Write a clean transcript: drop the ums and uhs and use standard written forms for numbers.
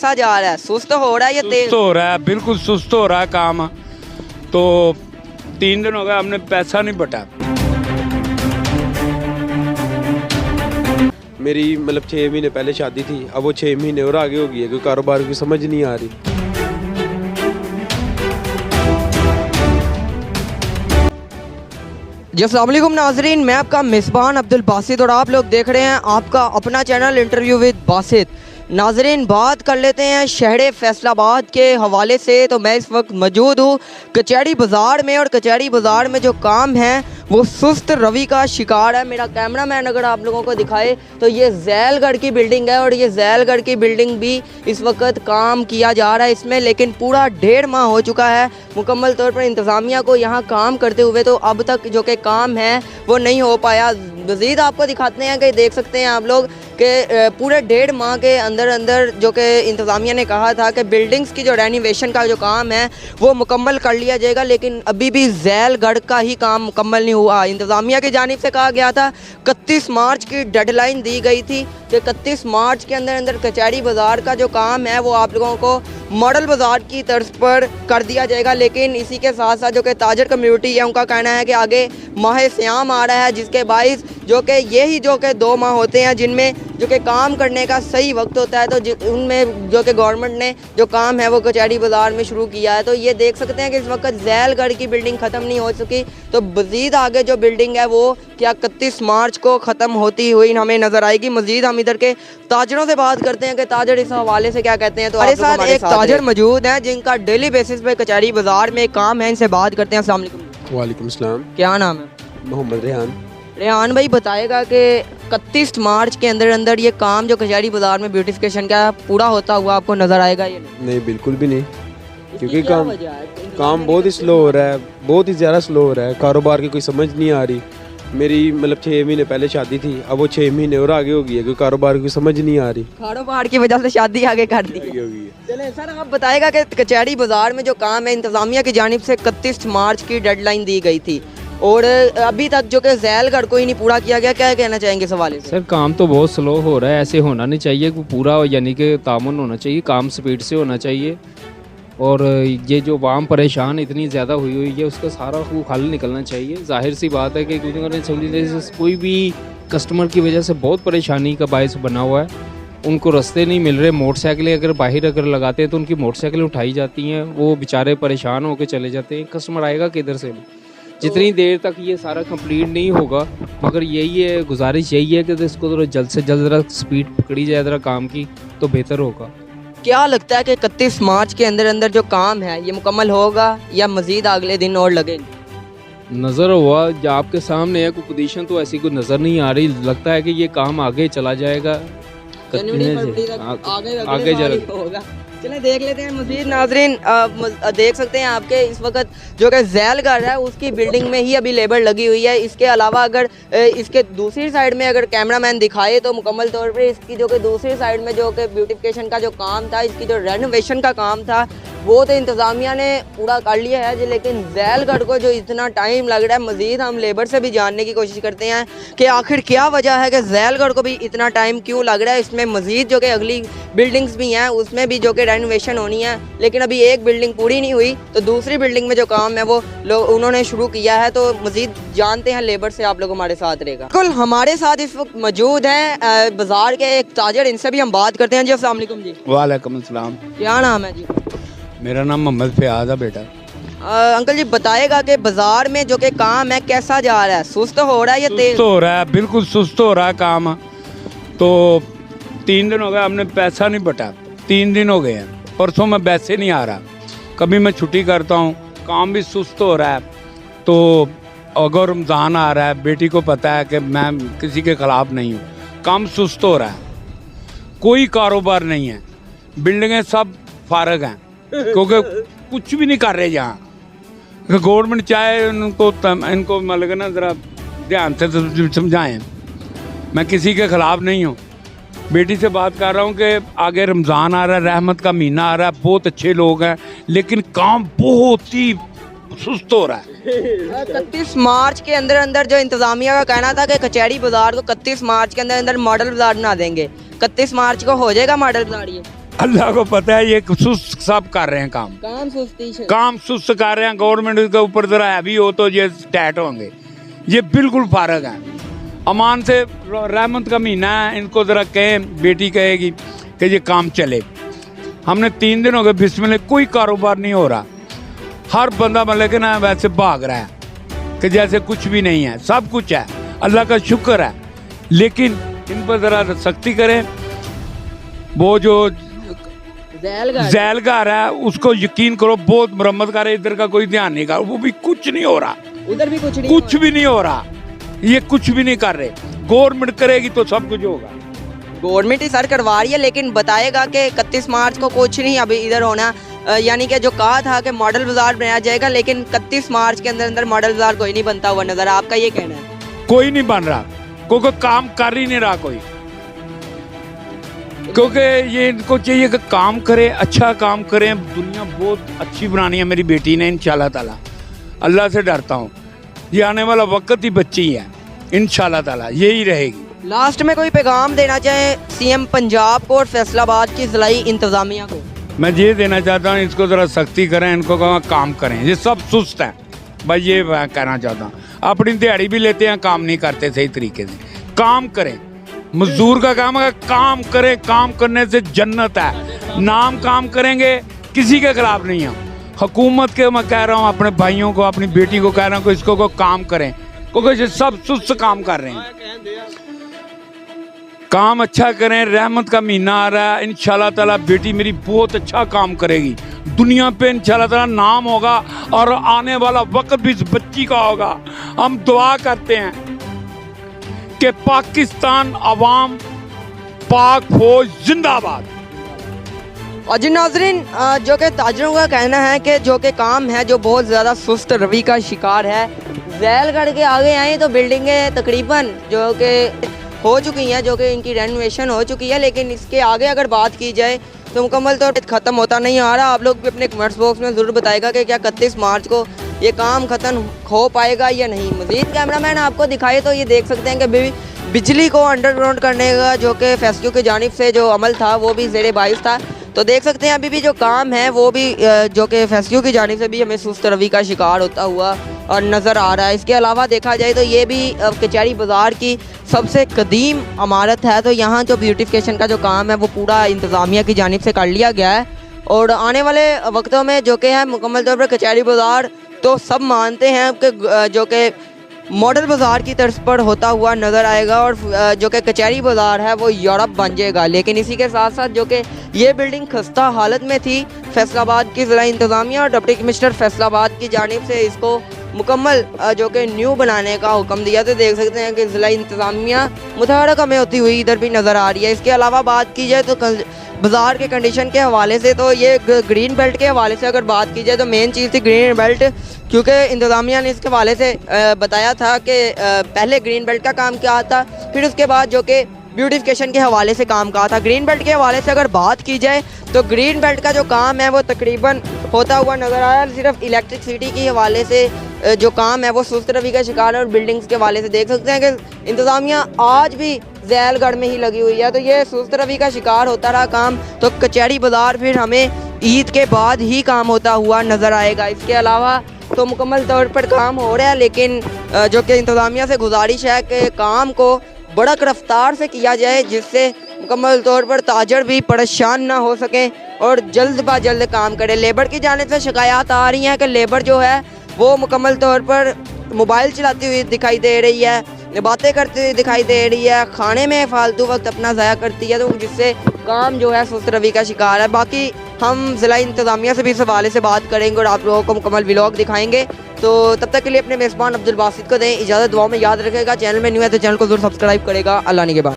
कैसा जा रहा है? सुस्त हो रहा है या तेज सुस्त हो रहा है, बिल्कुल सुस्त हो रहा है काम। तो 3 दिन हो गए हमने पैसा नहीं बटा। मेरी मतलब 6 महीने पहले शादी थी, अब वो 6 महीने और आगे हो गई है, कोई कारोबार की समझ नहीं आ रही। जी अस्सलाम वालेकुम नाजरीन, मैं आपका मिसबान अब्दुल बासित और आप लोग देख रहे हैं आपका अपना चैनल इंटरव्यू विद बासित। नाजरीन, बात कर लेते हैं शहर फैसलाबाद के हवाले से। तो मैं इस वक्त मौजूद हूँ कचहरी बाज़ार में और कचहरी बाज़ार में जो काम है वो सुस्त रवि का शिकार है। मेरा कैमरामैन अगर आप लोगों को दिखाए तो ये जैलगढ़ की बिल्डिंग है और ये जैलगढ़ की बिल्डिंग भी इस वक्त काम किया जा रहा है इसमें, लेकिन पूरा 1.5 माह हो चुका है मुकम्मल तौर पर इंतज़ामिया को यहाँ काम करते हुए। तो अब तक जो कि काम है वो नहीं हो पाया। मज़ीद आपको दिखाते हैं कि देख सकते हैं आप लोग कि पूरे 1.5 माह के अंदर जो कि इंतज़ामिया ने कहा था कि बिल्डिंग्स की जो रेनोवेशन का जो काम है वो मुकम्मल कर लिया जाएगा, लेकिन अभी भी जैलगढ़ का ही काम मुकम्मल नहीं हुआ। इंतज़ामिया की जानिब से कहा गया था 31 मार्च की डेडलाइन दी गई थी कि 31 मार्च के अंदर कचहरी बाज़ार का जो काम है वो आप लोगों को मॉडल बाज़ार की तर्ज पर कर दिया जाएगा। लेकिन इसी के साथ साथ जो कि ताजर कम्युनिटी है उनका कहना है कि आगे माह सियाम आ रहा है, जिसके बाइस जो कि यही जो कि 2 माह होते हैं जिनमें जो कि काम करने का सही वक्त होता है, तो उनमें जो कि गवर्नमेंट ने जो काम है वो कचहरी बाज़ार में शुरू किया है। तो ये देख सकते हैं कि इस वक्त जैलगढ़ की बिल्डिंग ख़त्म नहीं हो चुकी, तो मज़ीद आगे जो बिल्डिंग है वो क्या 31 मार्च को ख़त्म होती हुई हमें नज़र आएगी। मज़ीद हम इधर के ताजरों से बात करते हैं कि ताजर इस हवाले से क्या कहते हैं। तो हमारे साथ एक ताजर मौजूद है जिनका डेली बेसिस पे कचहरी बाज़ार में काम है, इनसे बात करते हैं। अस्सलाम वालेकुम। वालेकुम सलाम। क्या नाम है? मोहम्मद रेहान। रेहान भाई बताएगा कि 31 मार्च के अंदर ये काम जो कचहरी बाज़ार में ब्यूटिफिकेशन का पूरा होता हुआ आपको नज़र आएगा या नहीं, बिल्कुल भी नहीं, क्योंकि क्या काम वजह है? काम बहुत ही स्लो हो रहा है, बहुत ही ज़्यादा स्लो हो रहा है। कारोबार की कोई समझ नहीं आ रही। मेरी मतलब 6 महीने पहले शादी थी, अब वो 6 महीने और आगे हो गई है, कोई कारोबार की समझ नहीं आ रही। कारोबार की वजह से शादी आगे कर दी। आगे हो गई है। चले सर, आप बताएगा कि कचहरी बाज़ार में जो काम है इंतज़ामिया की जानिब से 31 मार्च की डेडलाइन दी गई थी और अभी तक जो कि जैलगढ़ को ही नहीं पूरा किया गया, क्या कहना चाहेंगे इस हवाले से? सर काम तो बहुत स्लो हो रहा है, ऐसे होना नहीं चाहिए, पूरा यानी कि तामुन होना चाहिए, काम स्पीड से होना चाहिए। और ये जो वाम परेशान इतनी ज़्यादा हुई है उसका सारा हल निकलना चाहिए। जाहिर सी बात है कि कोई भी कस्टमर की वजह से बहुत परेशानी का बायस बना हुआ है, उनको रास्ते नहीं मिल रहे। मोटरसाइकिलें अगर बाहर अगर लगाते हैं तो उनकी मोटरसाइकिलें उठाई जाती हैं, वो बेचारे परेशान होकर चले जाते हैं। कस्टमर आएगा किधर से? जितनी देर तक ये सारा कंप्लीट नहीं होगा, मगर यही है, गुजारिश यही है कि इसको थोड़ा जल्द से जल्द ज़रा स्पीड पकड़ी जाए ज़रा काम की, तो बेहतर होगा। क्या लगता है कि 31 मार्च के अंदर जो काम है ये मुकम्मल होगा या मज़ीद अगले दिन और लगेंगे? नज़र हुआ जो आपके सामने है, कोई पोजीशन तो ऐसी कोई नज़र नहीं आ रही। लगता है कि ये काम आगे चला जाएगा, आगे होगा। चले देख लेते हैं मज़ीद। नाजरीन देख सकते हैं आपके इस वक्त जो कि जैलगढ़ है उसकी बिल्डिंग में ही अभी लेबर लगी हुई है। इसके अलावा अगर इसके दूसरी साइड में अगर कैमरामैन दिखाए तो मुकम्मल तौर पे इसकी जो कि दूसरी साइड में जो कि ब्यूटिफिकेशन का जो काम था, इसकी जो रेनोवेशन का काम था वो तो इंतज़ामिया ने पूरा कर लिया है, लेकिन जैलगढ़ को जो इतना टाइम लग रहा है, मज़ीद हम लेबर से भी जानने की कोशिश करते हैं कि आखिर क्या वजह है कि जैलगढ़ को भी इतना टाइम क्यों लग रहा है। इसमें मज़ीद जो कि अगली बिल्डिंग्स भी हैं उसमें भी जो कि रेनोवेशन होनी है, लेकिन अभी एक बिल्डिंग पूरी नहीं हुई, तो दूसरी बिल्डिंग में जो काम है वो उन्होंने शुरू किया है। तो मज़ीद जानते हैं लेबर से, आप लोग हमारे साथ रहेगा। बिल्कुल हमारे साथ इस वक्त मौजूद हैं बाज़ार के एक ताजर, इनसे भी हम बात करते हैं। जी अस्सलाम वालेकुम। जी वालेकुम अस्सलाम। क्या नाम है? जी मेरा नाम मोहम्मद फयाज है बेटा। अंकल जी बताएगा कि बाज़ार में जो कि काम है कैसा जा रहा है? सुस्त हो रहा है या तेज सुस्त हो रहा है, बिल्कुल सुस्त हो रहा है काम। तो 3 दिन हो गए हमने पैसा नहीं बटा, 3 दिन हो गए हैं। परसों मैं वैसे नहीं आ रहा, कभी मैं छुट्टी करता हूँ, काम भी सुस्त हो रहा है। तो अगर रमज़ान आ रहा है, बेटी को पता है कि मैं किसी के ख़िलाफ़ नहीं हूँ, काम सुस्त हो रहा है, कोई कारोबार नहीं है, बिल्डिंगें सब फारग हैं क्योंकि कुछ भी नहीं कर रहे यहाँ। गवर्नमेंट चाहे इनको मतलब ना ज़रा ध्यान से समझाएं। मैं किसी के ख़िलाफ़ नहीं हूँ, बेटी से बात कर रहा हूँ कि आगे रमज़ान आ रहा है, रहमत का महीना आ रहा है, बहुत अच्छे लोग हैं, लेकिन काम बहुत ही सुस्त हो रहा है। 31 मार्च के अंदर जो इंतज़ामिया का कहना था कि कचहरी बाज़ार को 31 मार्च के अंदर मॉडल बाज़ार बना देंगे, 31 मार्च को हो जाएगा मॉडल बाज़ार? ये अल्लाह को पता है, ये सुस्त सब कर रहे हैं काम सुस्त कर रहे हैं। गवर्नमेंट के ऊपर जरा हैवी हो तो ये टैट होंगे, ये बिल्कुल फारग है। अमान से रहमत का महीना है, इनको जरा कहें, बेटी कहेगी कि ये काम चले। हमने 3 दिन हो गए बिस्मिल्लाह, कोई कारोबार नहीं हो रहा। हर बंदा मतलब कि ना वैसे भाग रहा है कि जैसे कुछ भी नहीं है, सब कुछ है, अल्लाह का शुक्र है। लेकिन इन पर ज़रा सख्ती करें। वो जो जैलगार है उसको यकीन करो बहुत मरम्मत कर रहे, इधर का कोई ध्यान नहीं कर, वो भी कुछ नहीं हो रहा, उधर भी कुछ भी नहीं हो रहा। ये कुछ भी नहीं कर रहे। गवर्नमेंट करेगी तो सब कुछ होगा। गवर्नमेंट ही सर करवा रही है, लेकिन बताएगा कि 31 मार्च को कुछ नहीं अभी इधर होना, यानी कि जो कहा था कि मॉडल बाजार बनाया जाएगा, लेकिन 31 मार्च के अंदर मॉडल बाजार कोई नहीं बनता हुआ नजर। आपका ये कहना है? कोई नहीं बन रहा, क्योंकि काम कर ही नहीं रहा कोई, क्योंकि ये इनको चाहिए कि काम करें, अच्छा काम करें। दुनिया बहुत अच्छी बनानी है मेरी बेटी ने इंशाल्लाह ताला। अल्लाह से डरता हूँ, ये आने वाला वक्त ही बच्ची है, इंशाल्लाह ताला यही रहेगी। लास्ट में कोई पैगाम देना चाहे सीएम पंजाब को और फैसलाबाद की ज़िलाई इंतजामिया को? मैं ये देना चाहता हूँ, इसको ज़रा सख्ती करें, इनको कहा काम करें। ये सब सुस्त है भाई, ये मैं कहना चाहता हूँ। अपनी दिहाड़ी भी लेते हैं, काम नहीं करते सही तरीके से। काम करें, मजदूर का काम है, काम करें। काम करने से जन्नत है। नाम काम करेंगे, किसी के खिलाफ नहीं है। हुकूमत के मैं कह रहा हूँ, अपने भाइयों को, अपनी बेटी को कह रहा हूँ कि इसको को काम करें, क्योंकि ये सब सुस्त काम कर रहे हैं। काम अच्छा करें, रहमत का महीना आ रहा है, इंशाल्लाह ताला बेटी मेरी बहुत अच्छा काम करेगी। दुनिया पे इंशाल्लाह ताला नाम होगा, और आने वाला वक्त भी इस बच्ची का होगा। हम दुआ करते हैं कि पाकिस्तान अवाम, पाक फौज जिंदाबाद। और जी नाज़रीन, जो कि ताजरों का कहना है कि जो कि काम है जो बहुत ज़्यादा सुस्त रवि का शिकार है। जैलगढ़ के आगे आए तो बिल्डिंगें तकरीबन जो कि हो चुकी हैं, जो कि इनकी रेनोवेशन हो चुकी है, लेकिन इसके आगे अगर बात की जाए तो मुकम्मल तौर पर ख़त्म होता नहीं आ रहा। आप लोग भी अपने कमेंट्स बॉक्स में ज़रूर बताएगा कि क्या 31 मार्च को ये काम ख़त्म हो पाएगा या नहीं। मज़ीद कैमरामैन आपको दिखाए तो ये देख सकते हैं कि बिजली को अंडरग्राउंड करने का जो कि फैसलों की जानिब से जो अमल था वो भी ज़ेरे बाइस था। तो देख सकते हैं अभी भी जो काम है वो भी जो कि फैसलों की जानिब से भी हमें सुस्त रवि का शिकार होता हुआ और नज़र आ रहा है। इसके अलावा देखा जाए तो ये भी कचहरी बाज़ार की सबसे कदीम इमारत है। तो यहाँ जो ब्यूटिफिकेशन का जो काम है वो पूरा इंतज़ामिया की जानिब से कर लिया गया है, और आने वाले वक्तों में जो कि है मुकम्मल तौर पर कचहरी बाज़ार तो सब मानते हैं कि जो कि मॉडल बाज़ार की तर्ज पर होता हुआ नज़र आएगा, और जो कि कचहरी बाज़ार है वो यूरोप बन जाएगा। लेकिन इसी के साथ साथ जो कि ये बिल्डिंग खस्ता हालत में थी, फैसलाबाद की ज़िला इंतज़ामिया और डिप्टी कमिश्नर फैसलाबाद की जानिब से इसको मुकम्मल जो कि न्यू बनाने का हुक्म दिया। तो देख सकते हैं कि ज़िला इंतज़ामिया मुतहरक हमें होती हुई इधर भी नज़र आ रही है। इसके अलावा बात की जाए तो बाज़ार के कंडीशन के हवाले से, तो ये ग्रीन बेल्ट के हवाले से अगर बात की जाए तो मेन चीज़ थी ग्रीन बेल्ट, क्योंकि इंतज़ामिया ने इसके हवाले से बताया था कि पहले ग्रीन बेल्ट का काम किया था, फिर उसके बाद जो कि ब्यूटिफिकेशन के हवाले से काम कहा था। ग्रीन बेल्ट के हवाले से अगर बात की जाए तो ग्रीन बेल्ट का जो काम है वो तकरीबन होता हुआ नज़र आया। सिर्फ इलेक्ट्रिसिटी के हवाले से जो काम है वो सुस्त रवि का शिकार है, और बिल्डिंग्स के हवाले से देख सकते हैं कि इंतज़ामिया आज भी जैलगढ़ में ही लगी हुई है। तो ये सुस्त रवि का शिकार होता रहा काम, तो कचहरी बाज़ार फिर हमें ईद के बाद ही काम होता हुआ नज़र आएगा। इसके अलावा तो मुकम्मल तौर पर काम हो रहा है, लेकिन जो कि इंतज़ामिया से गुजारिश है कि काम को बड़क रफ्तार से किया जाए, जिससे मुकम्मल तौर पर ताजर भी परेशान ना हो सकें और जल्द ब जल्द काम करें। लेबर की जानिब से शिकायत आ रही हैं कि लेबर जो है वो मुकम्मल तौर पर मोबाइल चलाती हुई दिखाई दे रही है, बातें करती हुई दिखाई दे रही है, खाने में फालतू वक्त अपना ज़ाया करती है, तो जिससे काम जो है सुस्त रवि का शिकार है। बाकी हम ज़िला इंतज़ामिया से भी इस हवाले से बात करेंगे और आप लोगों को मुकम्मल व्लॉग दिखाएंगे। तो तब तक के लिए अपने मेज़बान अब्दुल बासित को दें इजाज़त। दुआ में याद रखेगा, चैनल में न्यू है तो चैनल को ज़रूर सब्सक्राइब करेगा। अल्लाह ने के बाद।